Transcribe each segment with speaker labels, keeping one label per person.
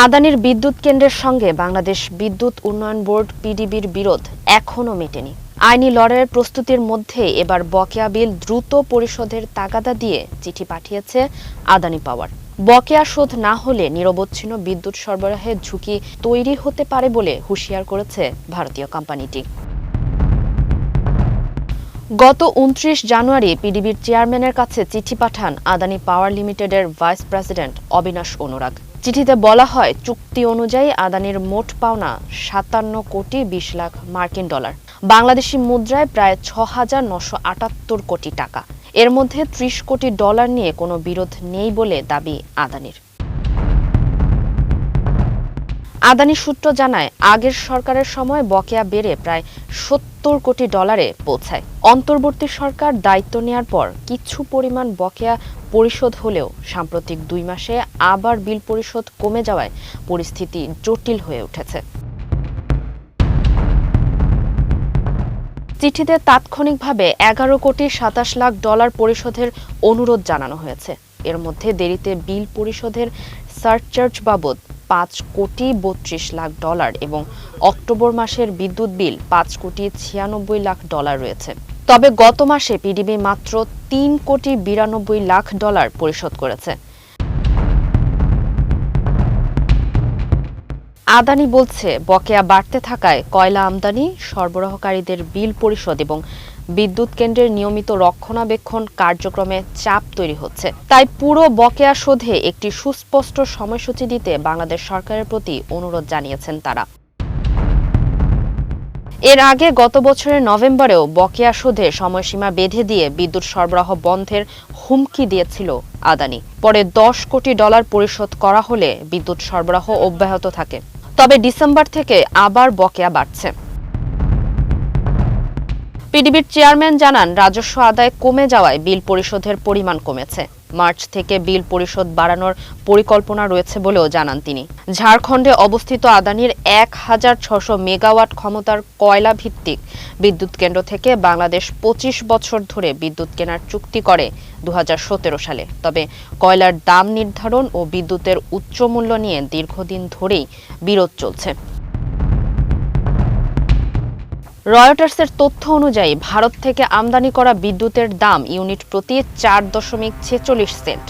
Speaker 1: আদানির বিদ্যুৎ কেন্দ্রের সঙ্গে বাংলাদেশ বিদ্যুৎ উন্নয়ন বোর্ড পিডিবির বিরোধ এখনো মেটেনি। আইনি লড়াইয়ের প্রস্তুতির মধ্যে এবার বকেয়া বিল দ্রুত পরিশোধের তাগাদা দিয়ে চিঠি পাঠিয়েছে আদানি পাওয়ার। বকেয়া শোধ না হলে নিরবচ্ছিন্ন বিদ্যুৎ সরবরাহের ঝুঁকি তৈরি হতে পারে বলে হুঁশিয়ার করেছে ভারতীয় কোম্পানিটি। গত ২৯ জানুয়ারি পিডিবির চেয়ারম্যানের কাছে চিঠি পাঠান আদানি পাওয়ার লিমিটেডের ভাইস প্রেসিডেন্ট অবিনাশ অনুরাগ। চিঠিতে বলা হয়, চুক্তি অনুযায়ী আদানির মোট পাওনা ৫৭ কোটি ২০ লাখ মার্কিন ডলার, বাংলাদেশি মুদ্রায় প্রায় ৬,৯৭৮ কোটি টাকা। এর মধ্যে ৩০ কোটি ডলার নিয়ে কোনো বিরোধ নেই বলে দাবি আদানির। আদানি সূত্র জানায়, আগের সরকারের সময় বকেয়া বেড়ে প্রায় ৭০ কোটি ডলারে পৌঁছায়। অন্তর্বর্তী সরকার দায়িত্ব নেয়ার পর কিছু পরিমাণ বকেয়া পরিশোধ হলেও সাম্প্রতিক ২ মাসে আবার বিল পরিশোধ কমে যাওয়ায় পরিস্থিতি জটিল হয়ে উঠেছে। চিঠিতে তাৎক্ষণিকভাবে ১১ কোটি ২৭ লাখ ডলার পরিশোধের অনুরোধ জানানো হয়েছে। এর মধ্যে দেরিতে বিল পরিশোধের সারচার্জ বাবদ ৫ কোটি ৩২ লাখ ডলার এবং অক্টোবর মাসের বিদ্যুৎ বিল ৫ কোটি ৯৬ লাখ ডলার রয়েছে। তবে গত মাসে পিডিবি মাত্র ৩ কোটি ৯২ লাখ ডলার পরিশোধ করেছে। আদানি বলছে, বকেয়া বাড়তে থাকায় কয়লা আমদানি, সরবরাহকারীদের বিল পরিশোধ এবং বিদ্যুৎ কেন্দ্রের নিয়মিত রক্ষণাবেক্ষণ কার্যক্রমে চাপ তৈরি হচ্ছে। তাই পুরো বকেয়া শোধে একটি সুস্পষ্ট সময়সূচি দিতে বাংলাদেশ সরকারের প্রতি অনুরোধ জানিয়েছেন তারা। এর আগে গত বছরের নভেম্বরেও বকেয়া শোধে সময়সীমা বেঁধে দিয়ে বিদ্যুৎ সরবরাহ বন্ধের হুমকি দিয়েছিল আদানি। পরে ১০ কোটি ডলার পরিশোধ করা হলে বিদ্যুৎ সরবরাহ অব্যাহত থাকে। তবে ডিসেম্বর থেকে আবার বকেয়া বাড়ছে। পিডিবির চেয়ারম্যান জানান, রাজস্ব আদায় কমে যাওয়ায় বিল পরিশোধের পরিমাণ কমেছে। মার্চ থেকে বিল পরিশোধ বাড়ানোর পরিকল্পনা রয়েছে বলেও জানান তিনি। ঝাড়খণ্ডে অবস্থিত আদানির ১,৬০০ মেগাওয়াট ক্ষমতার কয়লা ভিত্তিক বিদ্যুৎ কেন্দ্র থেকে বাংলাদেশ ২৫ বছর ধরে বিদ্যুৎ কেনার চুক্তি করে ২০১৭ সালে। তবে কয়লার দাম নির্ধারণ ও বিদ্যুতের উচ্চ মূল্য নিয়ে দীর্ঘদিন ধরেই বিরোধ চলছে। রয়টার্সের তথ্য অনুযায়ী ভারত থেকে আমদানি করা বিদ্যুতের দাম ইউনিট প্রতি ৪.৪৬ সেন্ট,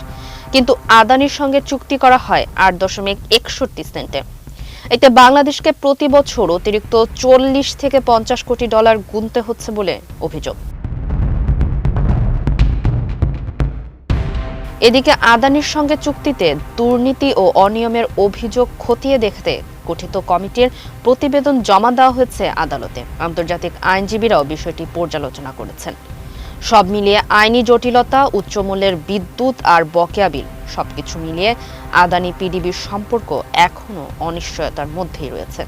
Speaker 1: কিন্তু আদানির সঙ্গে চুক্তি করা হয় ৮.৬১ সেন্টে। এতে বাংলাদেশকে প্রতি বছর অতিরিক্ত ৪০ থেকে ৫০ কোটি ডলার গুনতে হচ্ছে বলে অভিযোগ। এদিকে আদানির সঙ্গে চুক্তিতে দুর্নীতি ও অনিয়মের অভিযোগ খতিয়ে দেখতে গঠিত কমিটির প্রতিবেদন জমা দেওয়া হয়েছে আদালতে। আন্তর্জাতিক আইনজীবীরাও বিষয়টি পর্যালোচনা করেছেন। সব মিলিয়ে আইনি জটিলতা, উচ্চমূল্যের বিদ্যুৎ আর বকেয়া বিল সবকিছু মিলিয়ে আদানি পিডিবির সম্পর্ক এখনো অনিশ্চয়তার মধ্যেই রয়েছে।